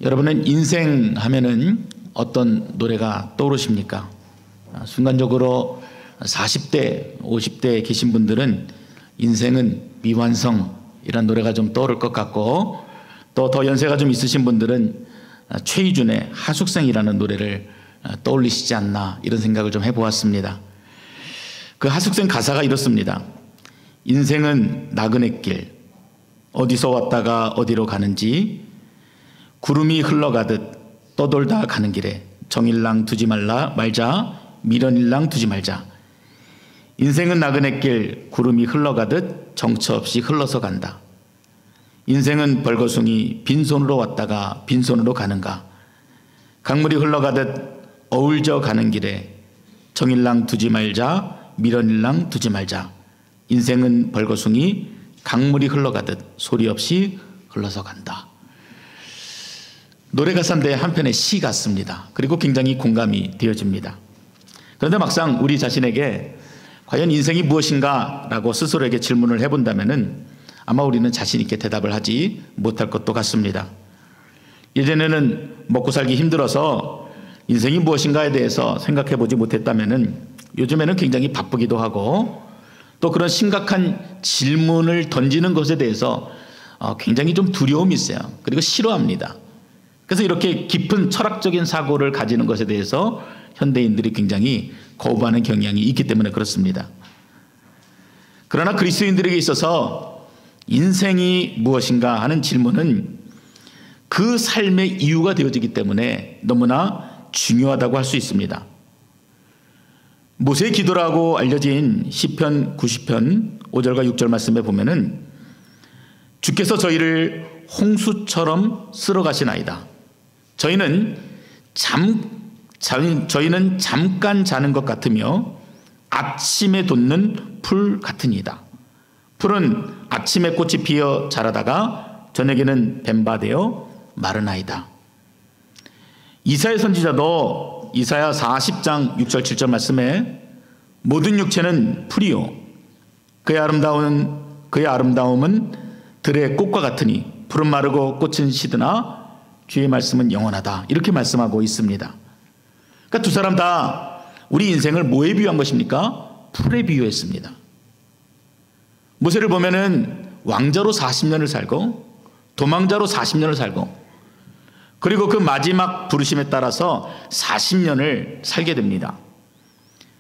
여러분은 인생 하면은 어떤 노래가 떠오르십니까? 순간적으로 40대, 50대에 계신 분들은 인생은 미완성이란 노래가 좀 떠오를 것 같고, 또 더 연세가 좀 있으신 분들은 최희준의 하숙생이라는 노래를 떠올리시지 않나, 이런 생각을 좀 해보았습니다. 그 하숙생 가사가 이렇습니다. 인생은 나그네 길, 어디서 왔다가 어디로 가는지 구름이 흘러가듯 떠돌다 가는 길에 정일랑 두지 말자, 미련일랑 두지 말자. 인생은 나그네 길, 구름이 흘러가듯 정처 없이 흘러서 간다. 인생은 벌거숭이, 빈손으로 왔다가 빈손으로 가는가. 강물이 흘러가듯 어울져 가는 길에 정일랑 두지 말자, 미련일랑 두지 말자. 인생은 벌거숭이, 강물이 흘러가듯 소리 없이 흘러서 간다. 노래 가사인데 한편의 시 같습니다. 그리고 굉장히 공감이 되어집니다. 그런데 막상 우리 자신에게 과연 인생이 무엇인가 라고 스스로에게 질문을 해본다면 아마 우리는 자신 있게 대답을 하지 못할 것도 같습니다. 예전에는 먹고 살기 힘들어서 인생이 무엇인가에 대해서 생각해 보지 못했다면 요즘에는 굉장히 바쁘기도 하고, 또 그런 심각한 질문을 던지는 것에 대해서 굉장히 좀 두려움이 있어요. 그리고 싫어합니다. 그래서 이렇게 깊은 철학적인 사고를 가지는 것에 대해서 현대인들이 굉장히 거부하는 경향이 있기 때문에 그렇습니다. 그러나 그리스도인들에게 있어서 인생이 무엇인가 하는 질문은 그 삶의 이유가 되어지기 때문에 너무나 중요하다고 할 수 있습니다. 모세의 기도라고 알려진 시편 90편 5절과 6절 말씀에 보면은 주께서 저희를 홍수처럼 쓸어가시나이다. 저희는 잠깐 자는 것 같으며 아침에 돋는 풀 같으니이다. 풀은 아침에 꽃이 피어 자라다가 저녁에는 뱀바되어 마르나이다. 이사야 선지자도 이사야 40장 6절 7절 말씀에 모든 육체는 풀이요 그의 아름다움은 들의 꽃과 같으니 풀은 마르고 꽃은 시드나 주의 말씀은 영원하다. 이렇게 말씀하고 있습니다. 그러니까 두 사람 다 우리 인생을 뭐에 비유한 것입니까? 풀에 비유했습니다. 모세를 보면은 왕자로 40년을 살고 도망자로 40년을 살고, 그리고 그 마지막 부르심에 따라서 40년을 살게 됩니다.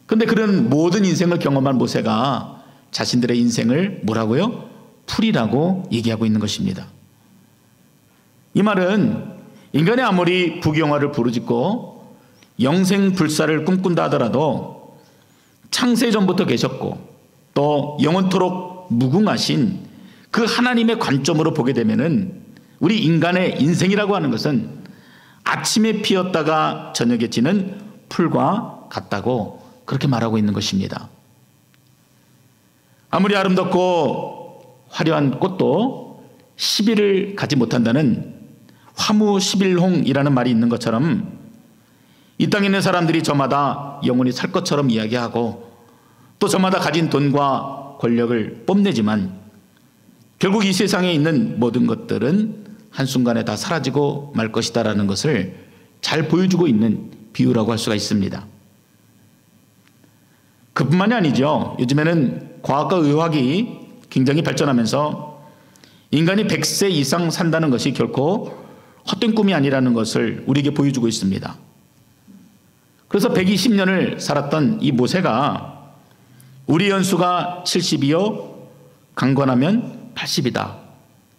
그런데 그런 모든 인생을 경험한 모세가 자신들의 인생을 뭐라고요? 풀이라고 얘기하고 있는 것입니다. 이 말은 인간이 아무리 부귀영화를 부르짖고 영생불사를 꿈꾼다 하더라도 창세전부터 계셨고 또 영원토록 무궁하신 그 하나님의 관점으로 보게 되면은 우리 인간의 인생이라고 하는 것은 아침에 피었다가 저녁에 지는 풀과 같다고 그렇게 말하고 있는 것입니다. 아무리 아름답고 화려한 꽃도 시비를 가지 못한다는 화무십일홍이라는 말이 있는 것처럼 이 땅에 있는 사람들이 저마다 영원히 살 것처럼 이야기하고 또 저마다 가진 돈과 권력을 뽐내지만 결국 이 세상에 있는 모든 것들은 한순간에 다 사라지고 말 것이다라는 것을 잘 보여주고 있는 비유라고 할 수가 있습니다. 그뿐만이 아니죠. 요즘에는 과학과 의학이 굉장히 발전하면서 인간이 100세 이상 산다는 것이 결코 헛된 꿈이 아니라는 것을 우리에게 보여주고 있습니다. 그래서 120년을 살았던 이 모세가 우리 연수가 70이요 강건하면 80이다.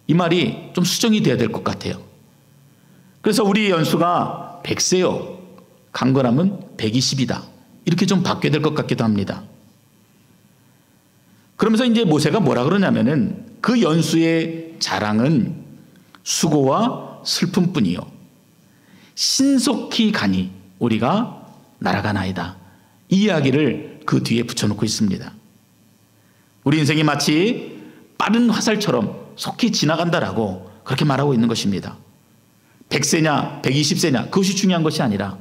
이 말이 좀 수정이 돼야 될 것 같아요. 그래서 우리 연수가 100세요 강건하면 120이다. 이렇게 좀 바뀌어야 될 것 같기도 합니다. 그러면서 이제 모세가 뭐라 그러냐면은 그 연수의 자랑은 수고와 슬픔뿐이요 신속히 가니 우리가 날아가나이다. 이 이야기를 그 뒤에 붙여놓고 있습니다. 우리 인생이 마치 빠른 화살처럼 속히 지나간다라고 그렇게 말하고 있는 것입니다. 100세냐 120세냐 그것이 중요한 것이 아니라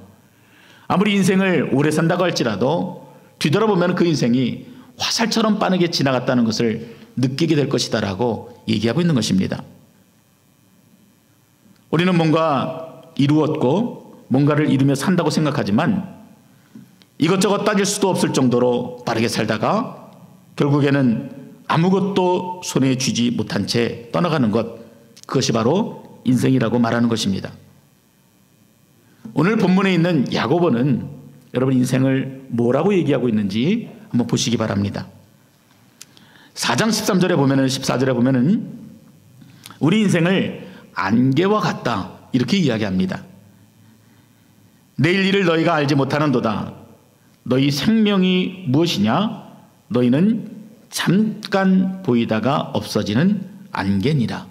아무리 인생을 오래 산다고 할지라도 뒤돌아보면 그 인생이 화살처럼 빠르게 지나갔다는 것을 느끼게 될 것이다 라고 얘기하고 있는 것입니다. 우리는 뭔가 이루었고 뭔가를 이루며 산다고 생각하지만 이것저것 따질 수도 없을 정도로 빠르게 살다가 결국에는 아무것도 손에 쥐지 못한 채 떠나가는 것, 그것이 바로 인생이라고 말하는 것입니다. 오늘 본문에 있는 야고보는 여러분 인생을 뭐라고 얘기하고 있는지 한번 보시기 바랍니다. 4장 13절에 보면은 14절에 보면은 우리 인생을 안개와 같다 이렇게 이야기합니다. 내일 일을 너희가 알지 못하는도다. 너희 생명이 무엇이냐? 너희는 잠깐 보이다가 없어지는 안개니라.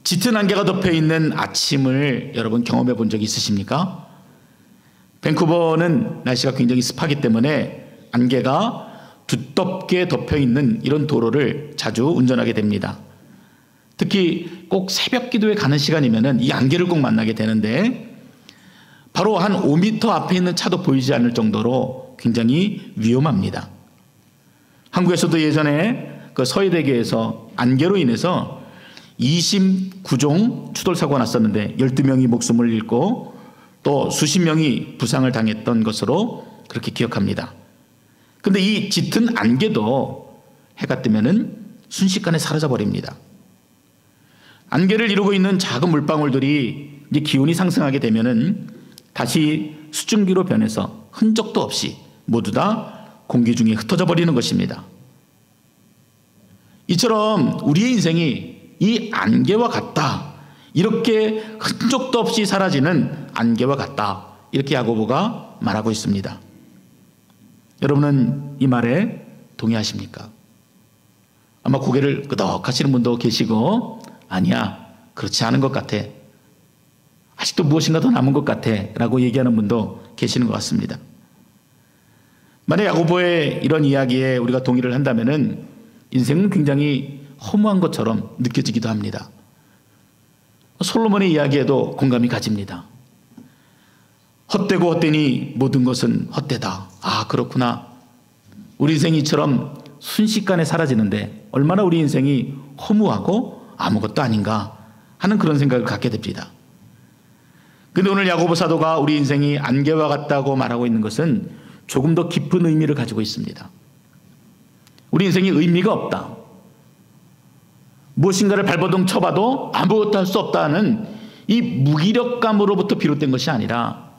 짙은 안개가 덮여있는 아침을 여러분 경험해 본 적이 있으십니까? 밴쿠버는 날씨가 굉장히 습하기 때문에 안개가 두텁게 덮여있는 이런 도로를 자주 운전하게 됩니다. 특히 꼭 새벽 기도에 가는 시간이면 이 안개를 꼭 만나게 되는데 바로 한 5m 앞에 있는 차도 보이지 않을 정도로 굉장히 위험합니다. 한국에서도 예전에 그 서해대교에서 안개로 인해서 29종 추돌사고가 났었는데 12명이 목숨을 잃고 또 수십 명이 부상을 당했던 것으로 그렇게 기억합니다. 그런데 이 짙은 안개도 해가 뜨면은 순식간에 사라져 버립니다. 안개를 이루고 있는 작은 물방울들이 이제 기온이 상승하게 되면은 다시 수증기로 변해서 흔적도 없이 모두 다 공기 중에 흩어져 버리는 것입니다. 이처럼 우리의 인생이 이 안개와 같다. 이렇게 흔적도 없이 사라지는 안개와 같다. 이렇게 야고보가 말하고 있습니다. 여러분은 이 말에 동의하십니까? 아마 고개를 끄덕하시는 분도 계시고 아니야, 그렇지 않은 것 같아. 아직도 무엇인가 더 남은 것 같아 라고 얘기하는 분도 계시는 것 같습니다. 만약 야고보의 이런 이야기에 우리가 동의를 한다면 인생은 굉장히 허무한 것처럼 느껴지기도 합니다. 솔로몬의 이야기에도 공감이 가집니다. 헛되고 헛되니 모든 것은 헛되다. 아, 그렇구나. 우리 인생이 이처럼 순식간에 사라지는데 얼마나 우리 인생이 허무하고 아무것도 아닌가 하는 그런 생각을 갖게 됩니다. 그런데 오늘 야고보 사도가 우리 인생이 안개와 같다고 말하고 있는 것은 조금 더 깊은 의미를 가지고 있습니다. 우리 인생이 의미가 없다. 무엇인가를 발버둥 쳐봐도 아무것도 할 수 없다는 이 무기력감으로부터 비롯된 것이 아니라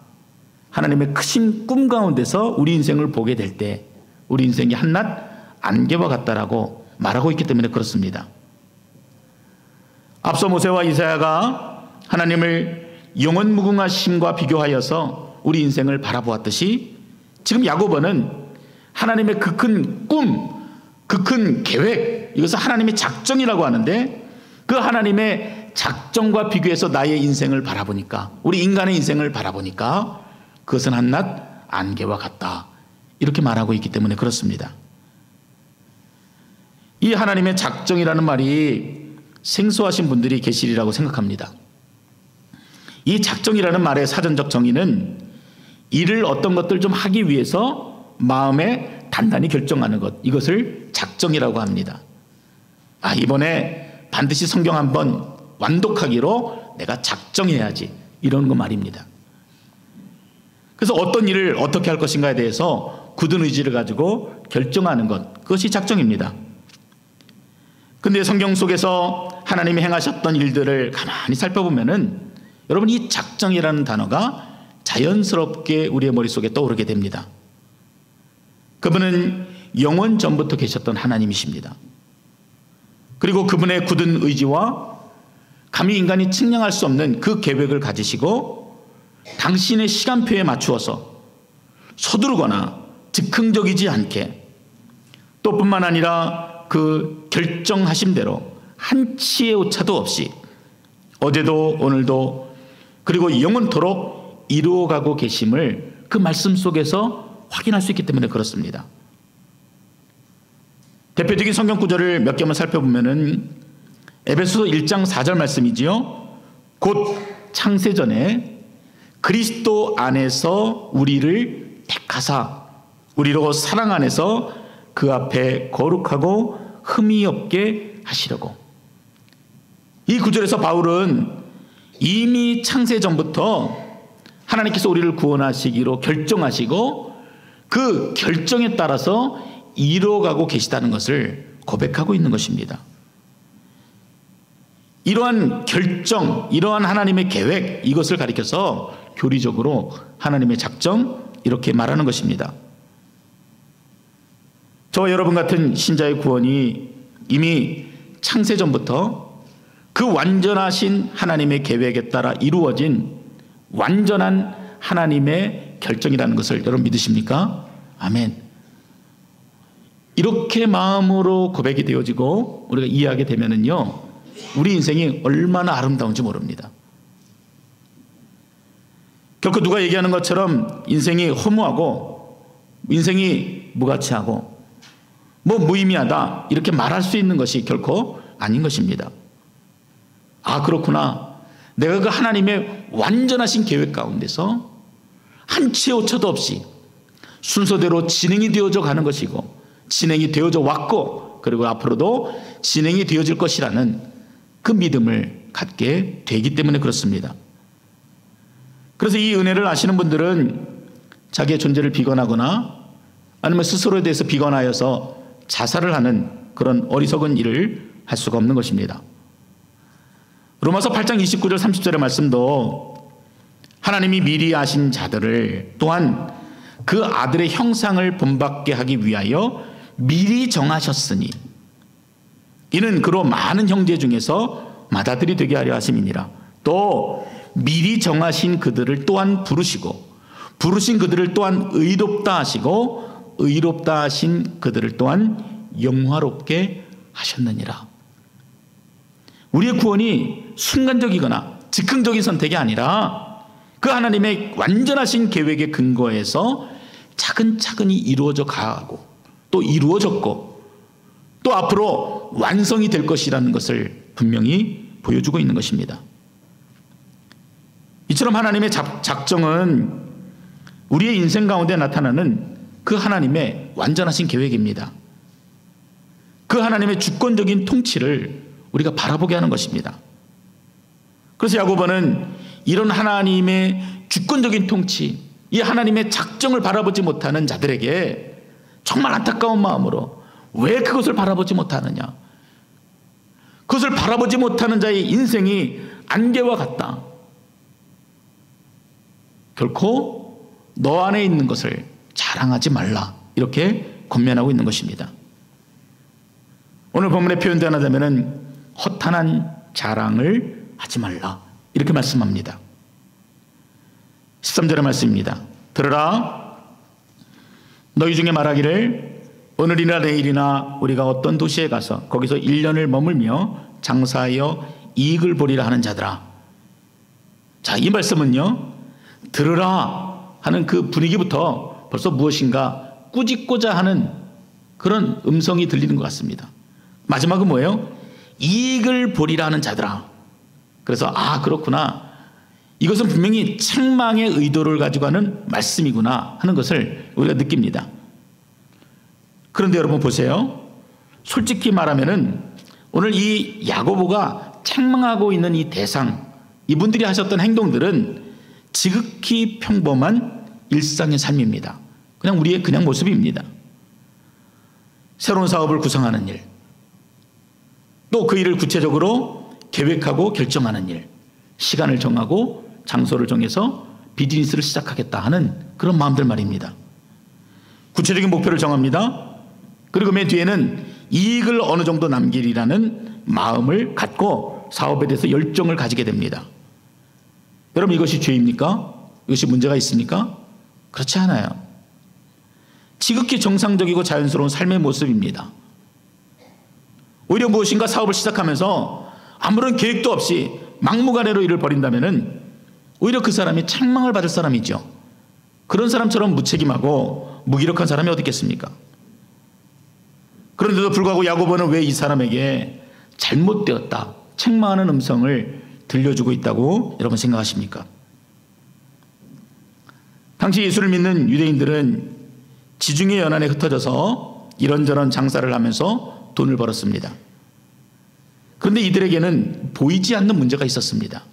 하나님의 크신 꿈 가운데서 우리 인생을 보게 될 때 우리 인생이 한낱 안개와 같다라고 말하고 있기 때문에 그렇습니다. 앞서 모세와 이사야가 하나님을 영원무궁하심과 비교하여서 우리 인생을 바라보았듯이 지금 야고보는 하나님의 그 큰 꿈, 그 큰 계획, 이것을 하나님의 작정이라고 하는데 그 하나님의 작정과 비교해서 나의 인생을 바라보니까, 우리 인간의 인생을 바라보니까 그것은 한낱 안개와 같다. 이렇게 말하고 있기 때문에 그렇습니다. 이 하나님의 작정이라는 말이 생소하신 분들이 계시리라고 생각합니다. 이 작정이라는 말의 사전적 정의는 일을 어떤 것들 좀 하기 위해서 마음에 단단히 결정하는 것, 이것을 작정이라고 합니다. 아, 이번에 반드시 성경 한번 완독하기로 내가 작정해야지, 이런 거 말입니다. 그래서 어떤 일을 어떻게 할 것인가에 대해서 굳은 의지를 가지고 결정하는 것, 그것이 작정입니다. 그런데 성경 속에서 하나님이 행하셨던 일들을 가만히 살펴보면은 여러분, 이 작정이라는 단어가 자연스럽게 우리의 머릿속에 떠오르게 됩니다. 그분은 영원 전부터 계셨던 하나님이십니다. 그리고 그분의 굳은 의지와 감히 인간이 측량할 수 없는 그 계획을 가지시고 당신의 시간표에 맞추어서 서두르거나 즉흥적이지 않게, 또 뿐만 아니라 그 결정하신 대로 한치의 오차도 없이 어제도 오늘도 그리고 영원토록 이루어가고 계심을 그 말씀 속에서 확인할 수 있기 때문에 그렇습니다. 대표적인 성경 구절을 몇 개만 살펴보면은 에베소서 1장 4절 말씀이지요. 곧 창세전에 그리스도 안에서 우리를 택하사 우리로 사랑 안에서 그 앞에 거룩하고 흠이 없게 하시려고. 이 구절에서 바울은 이미 창세 전부터 하나님께서 우리를 구원하시기로 결정하시고 그 결정에 따라서 이루어가고 계시다는 것을 고백하고 있는 것입니다. 이러한 결정, 이러한 하나님의 계획, 이것을 가리켜서 교리적으로 하나님의 작정, 이렇게 말하는 것입니다. 저와 여러분 같은 신자의 구원이 이미 창세 전부터 그 완전하신 하나님의 계획에 따라 이루어진 완전한 하나님의 결정이라는 것을 여러분 믿으십니까? 아멘. 이렇게 마음으로 고백이 되어지고 우리가 이해하게 되면은요, 우리 인생이 얼마나 아름다운지 모릅니다. 결코 누가 얘기하는 것처럼 인생이 허무하고 인생이 무가치하고 뭐 무의미하다 이렇게 말할 수 있는 것이 결코 아닌 것입니다. 아, 그렇구나. 내가 그 하나님의 완전하신 계획 가운데서 한치의 오차도 없이 순서대로 진행이 되어져 가는 것이고 진행이 되어져 왔고 그리고 앞으로도 진행이 되어질 것이라는 그 믿음을 갖게 되기 때문에 그렇습니다. 그래서 이 은혜를 아시는 분들은 자기의 존재를 비관하거나 아니면 스스로에 대해서 비관하여서 자살을 하는 그런 어리석은 일을 할 수가 없는 것입니다. 로마서 8장 29절 30절의 말씀도 하나님이 미리 아신 자들을 또한 그 아들의 형상을 본받게 하기 위하여 미리 정하셨으니 이는 그로 많은 형제 중에서 맏아들이 되게 하려 하심이니라. 또 미리 정하신 그들을 또한 부르시고 부르신 그들을 또한 의롭다 하시고 의롭다 하신 그들을 또한 영화롭게 하셨느니라. 우리의 구원이 순간적이거나 즉흥적인 선택이 아니라 그 하나님의 완전하신 계획에 근거해서 차근차근히 이루어져 가고 또 이루어졌고 또 앞으로 완성이 될 것이라는 것을 분명히 보여주고 있는 것입니다. 이처럼 하나님의 작정은 우리의 인생 가운데 나타나는 그 하나님의 완전하신 계획입니다. 그 하나님의 주권적인 통치를 우리가 바라보게 하는 것입니다. 그래서 야고보는 이런 하나님의 주권적인 통치, 이 하나님의 작정을 바라보지 못하는 자들에게 정말 안타까운 마음으로 왜 그것을 바라보지 못하느냐, 그것을 바라보지 못하는 자의 인생이 안개와 같다, 결코 너 안에 있는 것을 자랑하지 말라, 이렇게 권면하고 있는 것입니다. 오늘 본문에 표현되어나자면 허탄한 자랑을 하지 말라, 이렇게 말씀합니다. 13절의 말씀입니다. 들으라, 너희 중에 말하기를 오늘이나 내일이나 우리가 어떤 도시에 가서 거기서 1년을 머물며 장사하여 이익을 보리라 하는 자들아. 자, 이 말씀은요, 들으라 하는 그 분위기부터 벌써 무엇인가 꾸짖고자 하는 그런 음성이 들리는 것 같습니다. 마지막은 뭐예요? 이익을 보리라 하는 자들아. 그래서 아, 그렇구나, 이것은 분명히 책망의 의도를 가지고 하는 말씀이구나 하는 것을 우리가 느낍니다. 그런데 여러분 보세요. 솔직히 말하면은 오늘 이 야고보가 책망하고 있는 이 대상, 이분들이 하셨던 행동들은 지극히 평범한 일상의 삶입니다. 그냥 우리의 그냥 모습입니다. 새로운 사업을 구성하는 일, 또 그 일을 구체적으로 계획하고 결정하는 일, 시간을 정하고 장소를 정해서 비즈니스를 시작하겠다 하는 그런 마음들 말입니다. 구체적인 목표를 정합니다. 그리고 맨 뒤에는 이익을 어느 정도 남기리라는 마음을 갖고 사업에 대해서 열정을 가지게 됩니다. 여러분, 이것이 죄입니까? 이것이 문제가 있습니까? 그렇지 않아요. 지극히 정상적이고 자연스러운 삶의 모습입니다. 오히려 무엇인가 사업을 시작하면서 아무런 계획도 없이 막무가내로 일을 벌인다면은 오히려 그 사람이 책망을 받을 사람이죠. 그런 사람처럼 무책임하고 무기력한 사람이 어디 있겠습니까? 그런데도 불구하고 야고보는 왜 이 사람에게 잘못되었다, 책망하는 음성을 들려주고 있다고 여러분 생각하십니까? 당시 예수를 믿는 유대인들은 지중해 연안에 흩어져서 이런저런 장사를 하면서 돈을 벌었습니다. 그런데 이들에게는 보이지 않는 문제가 있었습니다.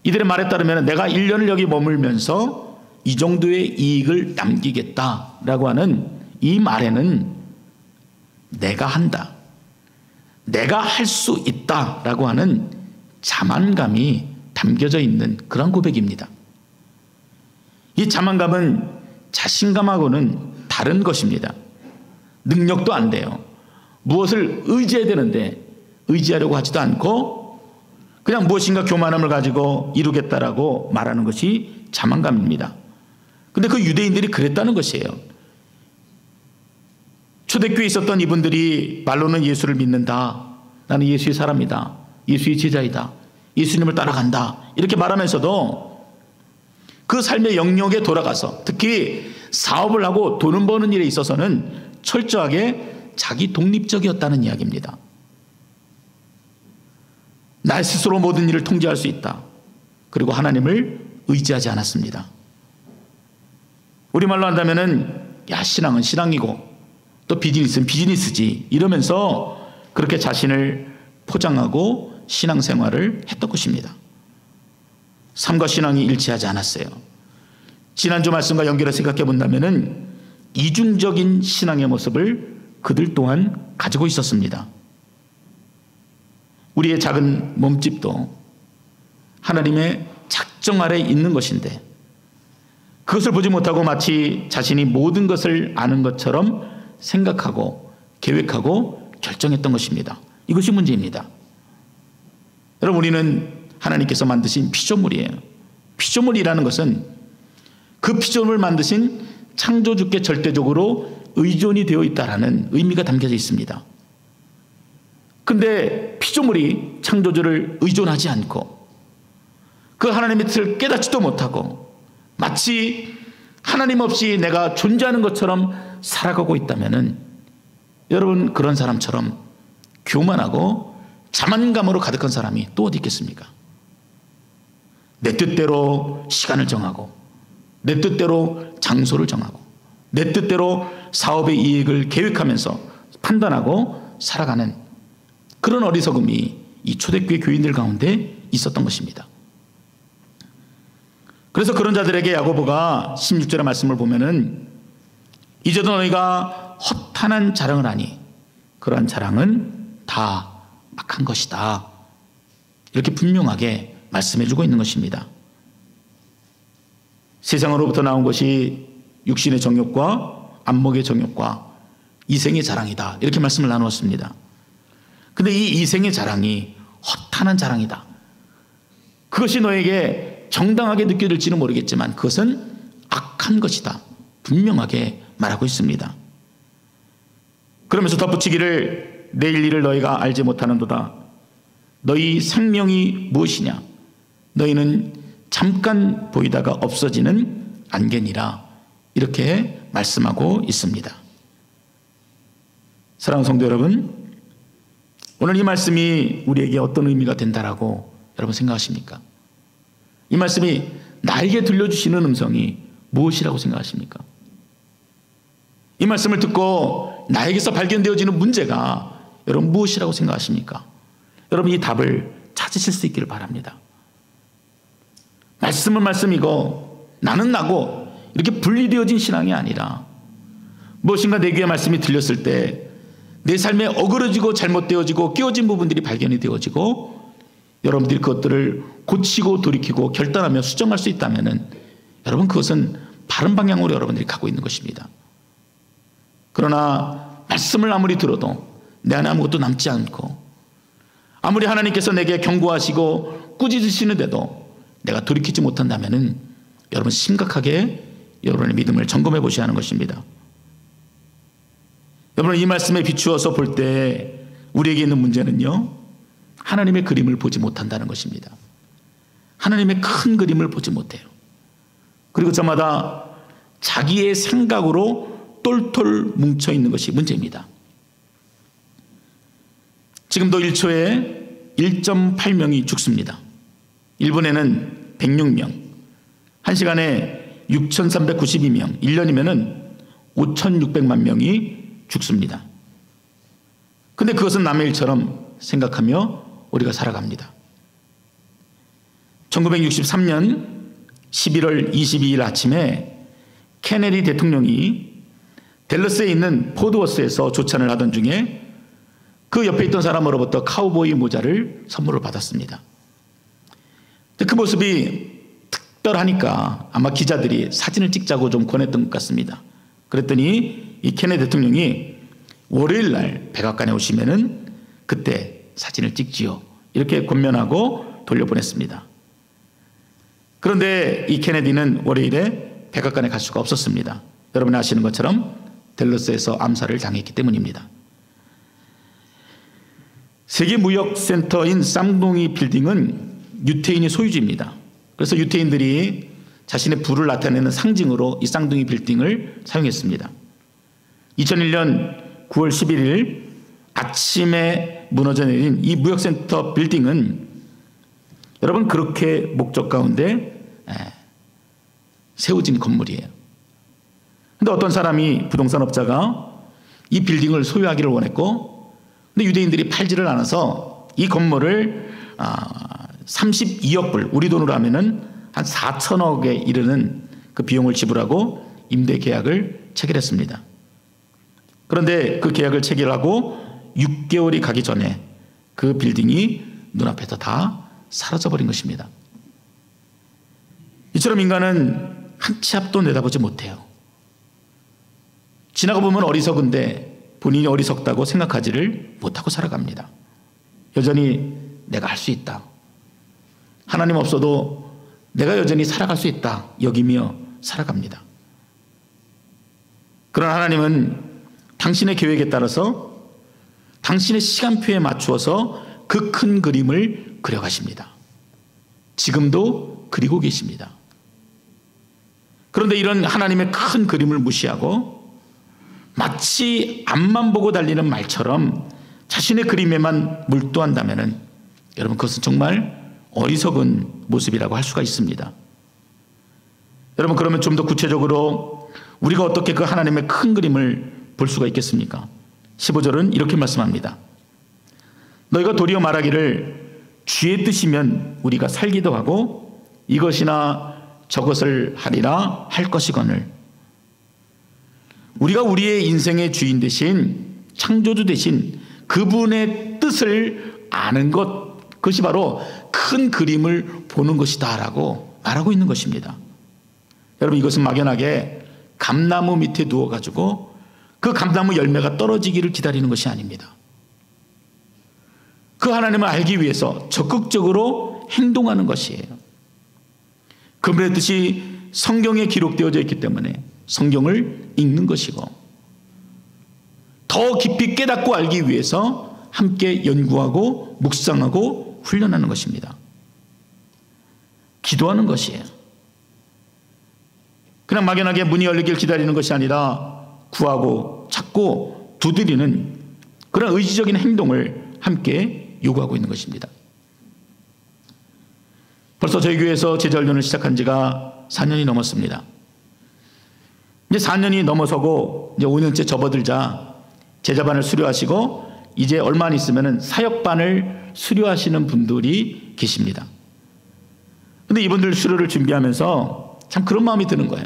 이들의 말에 따르면 내가 1년을 여기 머물면서 이 정도의 이익을 남기겠다라고 하는 이 말에는 내가 한다, 내가 할 수 있다라고 하는 자만감이 담겨져 있는 그런 고백입니다. 이 자만감은 자신감하고는 다른 것입니다. 능력도 안 돼요. 무엇을 의지해야 되는데 의지하려고 하지도 않고 그냥 무엇인가 교만함을 가지고 이루겠다라고 말하는 것이 자만감입니다. 근데 그 유대인들이 그랬다는 것이에요. 초대교회에 있었던 이분들이 말로는 예수를 믿는다, 나는 예수의 사람이다, 예수의 제자이다, 예수님을 따라간다, 이렇게 말하면서도 그 삶의 영역에 돌아가서 특히 사업을 하고 돈을 버는 일에 있어서는 철저하게 자기 독립적이었다는 이야기입니다. 나 스스로 모든 일을 통제할 수 있다. 그리고 하나님을 의지하지 않았습니다. 우리말로 한다면은 야, 신앙은 신앙이고 또 비즈니스는 비즈니스지, 이러면서 그렇게 자신을 포장하고 신앙생활을 했던 것입니다. 삶과 신앙이 일치하지 않았어요. 지난주 말씀과 연결해서 생각해 본다면은 이중적인 신앙의 모습을 그들 또한 가지고 있었습니다. 우리의 작은 몸집도 하나님의 작정 아래 있는 것인데 그것을 보지 못하고 마치 자신이 모든 것을 아는 것처럼 생각하고 계획하고 결정했던 것입니다. 이것이 문제입니다. 여러분, 우리는 하나님께서 만드신 피조물이에요. 피조물이라는 것은 그 피조물을 만드신 창조주께 절대적으로 의존이 되어 있다는 의미가 담겨져 있습니다. 그런데 피조물이 창조주를 의존하지 않고 그 하나님의 뜻을 깨닫지도 못하고 마치 하나님 없이 내가 존재하는 것처럼 살아가고 있다면 여러분, 그런 사람처럼 교만하고 자만감으로 가득한 사람이 또 어디 있겠습니까? 내 뜻대로 시간을 정하고 내 뜻대로 장소를 정하고 내 뜻대로 사업의 이익을 계획하면서 판단하고 살아가는 그런 어리석음이 이 초대교회 교인들 가운데 있었던 것입니다. 그래서 그런 자들에게 야고보가 16절의 말씀을 보면은 이제도 너희가 허탄한 자랑을 하니 그러한 자랑은 다 막한 것이다, 이렇게 분명하게 말씀해주고 있는 것입니다. 세상으로부터 나온 것이 육신의 정욕과 안목의 정욕과 이생의 자랑이다, 이렇게 말씀을 나누었습니다. 근데 이 이생의 자랑이 허탄한 자랑이다, 그것이 너에게 정당하게 느껴질지는 모르겠지만 그것은 악한 것이다, 분명하게 말하고 있습니다. 그러면서 덧붙이기를 내일 일을 너희가 알지 못하는도다. 너희 생명이 무엇이냐? 너희는 잠깐 보이다가 없어지는 안개니라, 이렇게 말씀하고 있습니다. 사랑하는 성도 여러분, 오늘 이 말씀이 우리에게 어떤 의미가 된다라고 여러분 생각하십니까? 이 말씀이 나에게 들려주시는 음성이 무엇이라고 생각하십니까? 이 말씀을 듣고 나에게서 발견되어지는 문제가 여러분 무엇이라고 생각하십니까? 여러분, 이 답을 찾으실 수 있기를 바랍니다. 말씀은 말씀이고 나는 나고 이렇게 분리되어진 신앙이 아니라 무엇인가 내 귀에 말씀이 들렸을 때 내 삶에 어그러지고 잘못되어지고 끼어진 부분들이 발견이 되어지고 여러분들이 그것들을 고치고 돌이키고 결단하며 수정할 수 있다면 여러분, 그것은 바른 방향으로 여러분들이 가고 있는 것입니다. 그러나 말씀을 아무리 들어도 내 안에 아무것도 남지 않고 아무리 하나님께서 내게 경고하시고 꾸짖으시는데도 내가 돌이키지 못한다면 여러분, 심각하게 여러분의 믿음을 점검해 보셔야 하는 것입니다. 여러분, 이 말씀에 비추어서 볼 때 우리에게 있는 문제는요, 하나님의 그림을 보지 못한다는 것입니다. 하나님의 큰 그림을 보지 못해요. 그리고 저마다 자기의 생각으로 똘똘 뭉쳐있는 것이 문제입니다. 지금도 1초에 1.8명이 죽습니다. 일본에는 106명, 1시간에 6,392명, 1년이면 5,600만 명이 죽습니다. 근데 그것은 남의 일처럼 생각하며 우리가 살아갑니다. 1963년 11월 22일 아침에 케네디 대통령이 댈러스에 있는 포드워스에서 조찬을 하던 중에 그 옆에 있던 사람으로부터 카우보이 모자를 선물을 받았습니다. 그 모습이 특별하니까 아마 기자들이 사진을 찍자고 좀 권했던 것 같습니다. 그랬더니 이 케네디 대통령이 월요일 날 백악관에 오시면은 그때 사진을 찍지요, 이렇게 권면하고 돌려보냈습니다. 그런데 이 케네디는 월요일에 백악관에 갈 수가 없었습니다. 여러분이 아시는 것처럼 댈러스에서 암살을 당했기 때문입니다. 세계무역센터인 쌍둥이 빌딩은 유태인이 소유지입니다. 그래서 유태인들이 자신의 부를 나타내는 상징으로 이 쌍둥이 빌딩을 사용했습니다. 2001년 9월 11일 아침에 무너져 내린 이 무역센터 빌딩은 여러분 그렇게 목적 가운데 세워진 건물이에요. 그런데 어떤 사람이 부동산업자가 이 빌딩을 소유하기를 원했고, 근데 유대인들이 팔지를 않아서 이 건물을 32억 불, 우리 돈으로 하면은 한 4천억에 이르는 그 비용을 지불하고 임대 계약을 체결했습니다. 그런데 그 계약을 체결하고 6개월이 가기 전에 그 빌딩이 눈앞에서 다 사라져 버린 것입니다. 이처럼 인간은 한 치 앞도 내다보지 못해요. 지나가 보면 어리석은데 본인이 어리석다고 생각하지를 못하고 살아갑니다. 여전히 내가 할 수 있다, 하나님 없어도 내가 여전히 살아갈 수 있다 여기며 살아갑니다. 그러나 하나님은 당신의 계획에 따라서 당신의 시간표에 맞추어서 그 큰 그림을 그려가십니다. 지금도 그리고 계십니다. 그런데 이런 하나님의 큰 그림을 무시하고 마치 앞만 보고 달리는 말처럼 자신의 그림에만 몰두한다면 여러분 그것은 정말 어리석은 모습이라고 할 수가 있습니다. 여러분 그러면 좀 더 구체적으로 우리가 어떻게 그 하나님의 큰 그림을 볼 수가 있겠습니까? 15절은 이렇게 말씀합니다. 너희가 도리어 말하기를 주의 뜻이면 우리가 살기도 하고 이것이나 저것을 하리라 할 것이거늘, 우리가 우리의 인생의 주인 대신 창조주 대신 그분의 뜻을 아는 것, 그것이 바로 큰 그림을 보는 것이다 라고 말하고 있는 것입니다. 여러분 이것은 막연하게 감나무 밑에 누워가지고 그 감나무 열매가 떨어지기를 기다리는 것이 아닙니다. 그 하나님을 알기 위해서 적극적으로 행동하는 것이에요. 그분의 뜻이 성경에 기록되어져 있기 때문에 성경을 읽는 것이고, 더 깊이 깨닫고 알기 위해서 함께 연구하고 묵상하고 훈련하는 것입니다. 기도하는 것이에요. 그냥 막연하게 문이 열리길 기다리는 것이 아니라 구하고 찾고 두드리는 그런 의지적인 행동을 함께 요구하고 있는 것입니다. 벌써 저희 교회에서 제자훈련을 시작한 지가 4년이 넘었습니다. 이제 4년이 넘어서고 이제 5년째 접어들자 제자반을 수료하시고 이제 얼마 안 있으면 사역반을 수료하시는 분들이 계십니다. 그런데 이분들 수료를 준비하면서 참 그런 마음이 드는 거예요.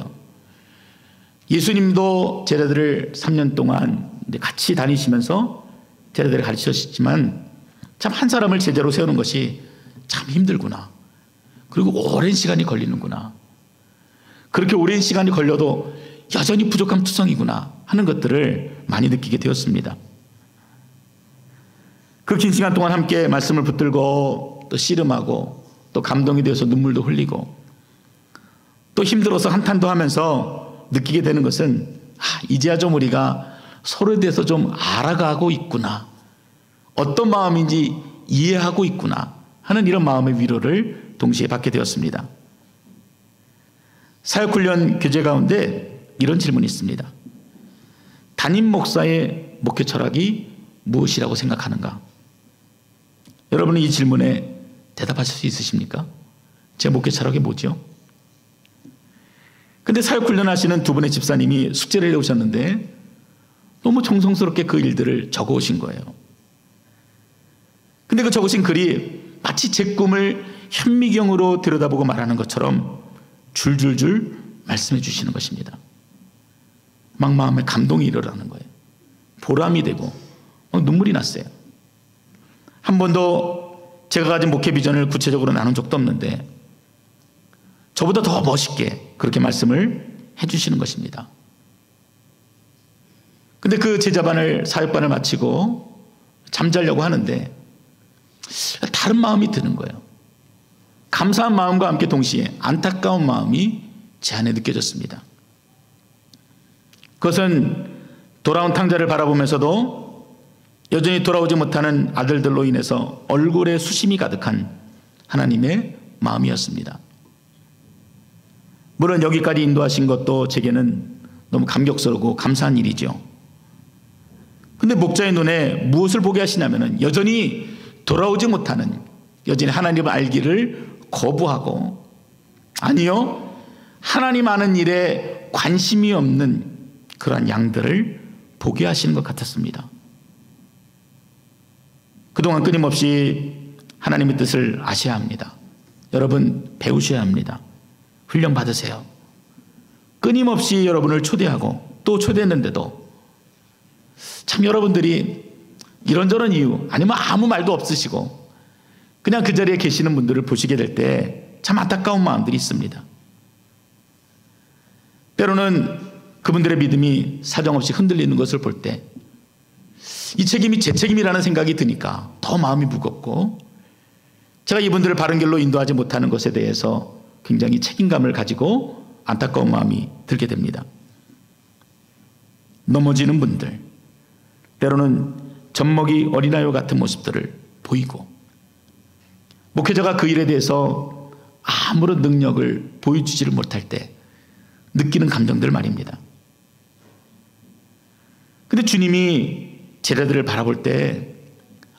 예수님도 제자들을 3년 동안 같이 다니시면서 제자들을 가르치셨지만 참 한 사람을 제자로 세우는 것이 참 힘들구나. 그리고 오랜 시간이 걸리는구나. 그렇게 오랜 시간이 걸려도 여전히 부족함 투성이구나 하는 것들을 많이 느끼게 되었습니다. 그 긴 시간 동안 함께 말씀을 붙들고 또 씨름하고 또 감동이 되어서 눈물도 흘리고 또 힘들어서 한탄도 하면서 느끼게 되는 것은 이제야 좀 우리가 서로에 대해서 좀 알아가고 있구나, 어떤 마음인지 이해하고 있구나 하는 이런 마음의 위로를 동시에 받게 되었습니다. 사역훈련 교재 가운데 이런 질문이 있습니다. 담임 목사의 목회 철학이 무엇이라고 생각하는가? 여러분은 이 질문에 대답하실 수 있으십니까? 제 목회 철학이 뭐죠? 근데 사역훈련 하시는 두 분의 집사님이 숙제를 해오셨는데 너무 정성스럽게 그 일들을 적어오신 거예요. 근데 그 적으신 글이 마치 제 꿈을 현미경으로 들여다보고 말하는 것처럼 줄줄줄 말씀해 주시는 것입니다. 막 마음에 감동이 일어나는 거예요. 보람이 되고 눈물이 났어요. 한 번도 제가 가진 목회 비전을 구체적으로 나눈 적도 없는데 저보다 더 멋있게 그렇게 말씀을 해 주시는 것입니다. 근데 그 제자반을, 사역반을 마치고 잠자려고 하는데 다른 마음이 드는 거예요. 감사한 마음과 함께 동시에 안타까운 마음이 제 안에 느껴졌습니다. 그것은 돌아온 탕자를 바라보면서도 여전히 돌아오지 못하는 아들들로 인해서 얼굴에 수심이 가득한 하나님의 마음이었습니다. 물론 여기까지 인도하신 것도 제게는 너무 감격스럽고 감사한 일이죠. 근데 목자의 눈에 무엇을 보게 하시냐면은 여전히 돌아오지 못하는, 여전히 하나님을 알기를 거부하고, 아니요, 하나님 아는 일에 관심이 없는 그러한 양들을 보게 하시는 것 같았습니다. 그동안 끊임없이 하나님의 뜻을 아셔야 합니다. 여러분, 배우셔야 합니다. 훈련 받으세요. 끊임없이 여러분을 초대하고 또 초대했는데도 참 여러분들이 이런저런 이유, 아니면 아무 말도 없으시고 그냥 그 자리에 계시는 분들을 보시게 될 때 참 안타까운 마음들이 있습니다. 때로는 그분들의 믿음이 사정없이 흔들리는 것을 볼 때 이 책임이 제 책임이라는 생각이 드니까 더 마음이 무겁고, 제가 이분들을 바른 길로 인도하지 못하는 것에 대해서 굉장히 책임감을 가지고 안타까운 마음이 들게 됩니다. 넘어지는 분들, 때로는 젖먹이 어린아이와 같은 모습들을 보이고, 목회자가 그 일에 대해서 아무런 능력을 보여주지를 못할 때 느끼는 감정들 말입니다. 근데 주님이 제자들을 바라볼 때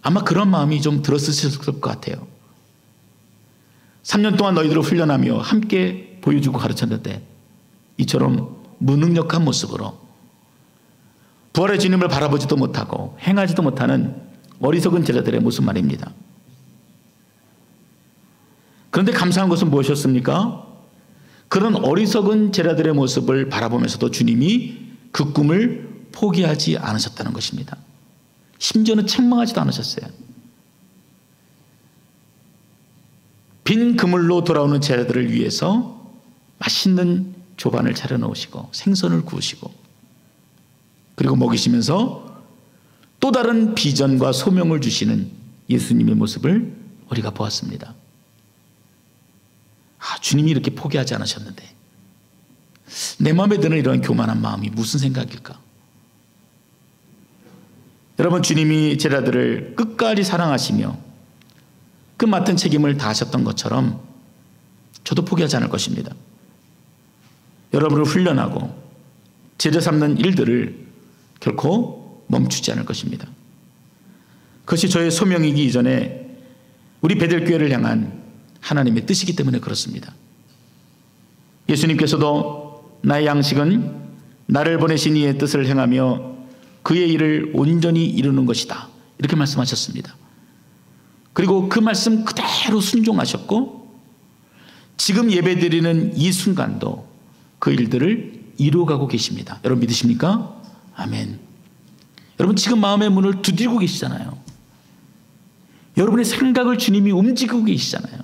아마 그런 마음이 좀 들었을 것 같아요. 3년 동안 너희들을 훈련하며 함께 보여주고 가르쳤는데 이처럼 무능력한 모습으로 부활의 주님을 바라보지도 못하고 행하지도 못하는 어리석은 제자들의 모습 말입니다. 그런데 감사한 것은 무엇이었습니까? 그런 어리석은 제자들의 모습을 바라보면서도 주님이 그 꿈을 포기하지 않으셨다는 것입니다. 심지어는 책망하지도 않으셨어요. 빈 그물로 돌아오는 제자들을 위해서 맛있는 조반을 차려놓으시고 생선을 구우시고 그리고 먹이시면서 또 다른 비전과 소명을 주시는 예수님의 모습을 우리가 보았습니다. 주님이 이렇게 포기하지 않으셨는데 내 마음에 드는 이런 교만한 마음이 무슨 생각일까? 여러분, 주님이 제자들을 끝까지 사랑하시며 그 맡은 책임을 다하셨던 것처럼 저도 포기하지 않을 것입니다. 여러분을 훈련하고 제자 삼는 일들을 결코 멈추지 않을 것입니다. 그것이 저의 소명이기 이전에 우리 베델교회를 향한 하나님의 뜻이기 때문에 그렇습니다. 예수님께서도 나의 양식은 나를 보내신 이의 뜻을 행하며 그의 일을 온전히 이루는 것이다, 이렇게 말씀하셨습니다. 그리고 그 말씀 그대로 순종하셨고 지금 예배드리는 이 순간도 그 일들을 이루어가고 계십니다. 여러분 믿으십니까? 아멘. 여러분 지금 마음의 문을 두드리고 계시잖아요. 여러분의 생각을 주님이 움직이고 계시잖아요.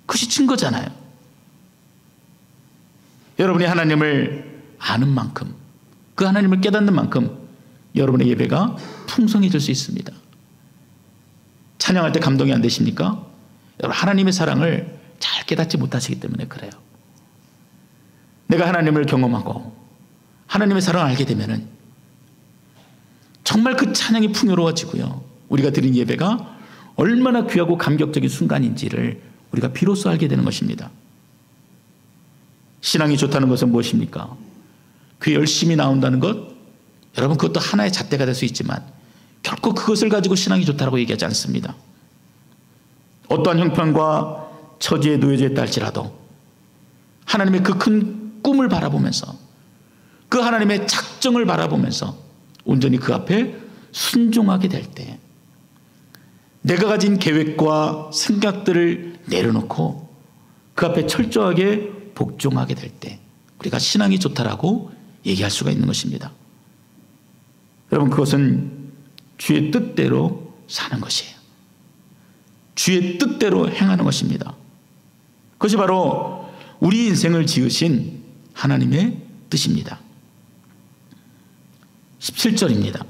그것이 증거잖아요. 여러분이 하나님을 아는 만큼, 그 하나님을 깨닫는 만큼 여러분의 예배가 풍성해질 수 있습니다. 찬양할 때 감동이 안 되십니까? 여러분 하나님의 사랑을 잘 깨닫지 못하시기 때문에 그래요. 내가 하나님을 경험하고 하나님의 사랑을 알게 되면은 정말 그 찬양이 풍요로워지고요, 우리가 드린 예배가 얼마나 귀하고 감격적인 순간인지를 우리가 비로소 알게 되는 것입니다. 신앙이 좋다는 것은 무엇입니까? 그 열심히 나온다는 것, 여러분 그것도 하나의 잣대가 될 수 있지만 결코 그것을 가지고 신앙이 좋다고 얘기하지 않습니다. 어떠한 형편과 처지에 놓여져 있다 할지라도 하나님의 그 큰 꿈을 바라보면서 그 하나님의 작정을 바라보면서 온전히 그 앞에 순종하게 될 때 내가 가진 계획과 생각들을 내려놓고 그 앞에 철저하게 복종하게 될 때 우리가 신앙이 좋다라고 얘기할 수가 있는 것입니다. 여러분, 그것은 주의 뜻대로 사는 것이에요. 주의 뜻대로 행하는 것입니다. 그것이 바로 우리 인생을 지으신 하나님의 뜻입니다. 17절입니다.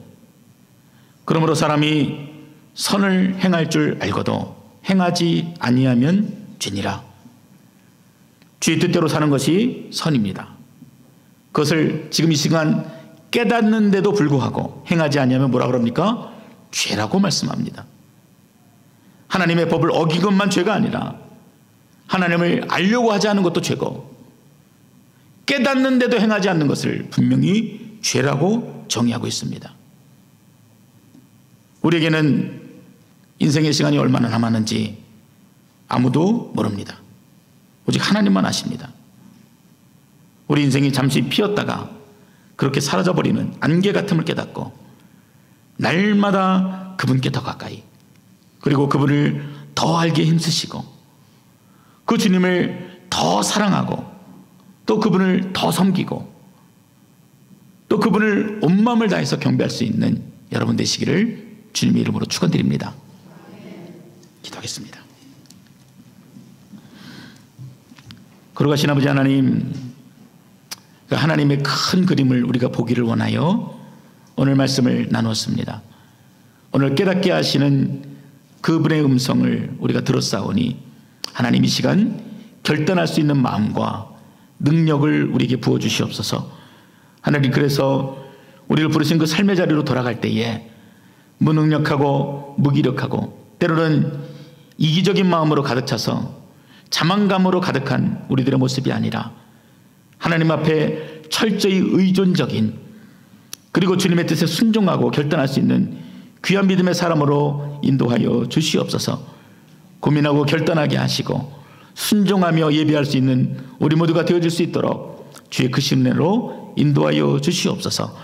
그러므로 사람이 선을 행할 줄 알고도 행하지 아니하면 죄니라. 주의 뜻대로 사는 것이 선입니다. 그것을 지금 이 시간 깨닫는데도 불구하고 행하지 아니하면 뭐라 그럽니까? 죄라고 말씀합니다. 하나님의 법을 어긴 것만 죄가 아니라 하나님을 알려고 하지 않은 것도 죄고, 깨닫는데도 행하지 않는 것을 분명히 죄라고 정의하고 있습니다. 우리에게는 인생의 시간이 얼마나 남았는지 아무도 모릅니다. 오직 하나님만 아십니다. 우리 인생이 잠시 피었다가 그렇게 사라져버리는 안개 같음을 깨닫고 날마다 그분께 더 가까이, 그리고 그분을 더 알게 힘쓰시고 그 주님을 더 사랑하고 또 그분을 더 섬기고 또 그분을 온 마음을 다해서 경배할 수 있는 여러분 되시기를 주님의 이름으로 축원드립니다. 기도하겠습니다. 거룩하신 아버지 하나님, 그 하나님의 큰 그림을 우리가 보기를 원하여 오늘 말씀을 나누었습니다. 오늘 깨닫게 하시는 그분의 음성을 우리가 들었사오니 하나님 이 시간 결단할 수 있는 마음과 능력을 우리에게 부어주시옵소서. 하나님, 그래서 우리를 부르신 그 삶의 자리로 돌아갈 때에 무능력하고 무기력하고 때로는 이기적인 마음으로 가득 차서 자만감으로 가득한 우리들의 모습이 아니라 하나님 앞에 철저히 의존적인, 그리고 주님의 뜻에 순종하고 결단할 수 있는 귀한 믿음의 사람으로 인도하여 주시옵소서. 고민하고 결단하게 하시고 순종하며 예배할 수 있는 우리 모두가 되어질 수 있도록 주의 크신 은혜로 인도하여 주시옵소서.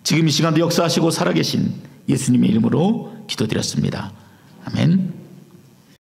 지금 이 시간도 역사하시고 살아계신 예수님의 이름으로 기도드렸습니다. 아멘.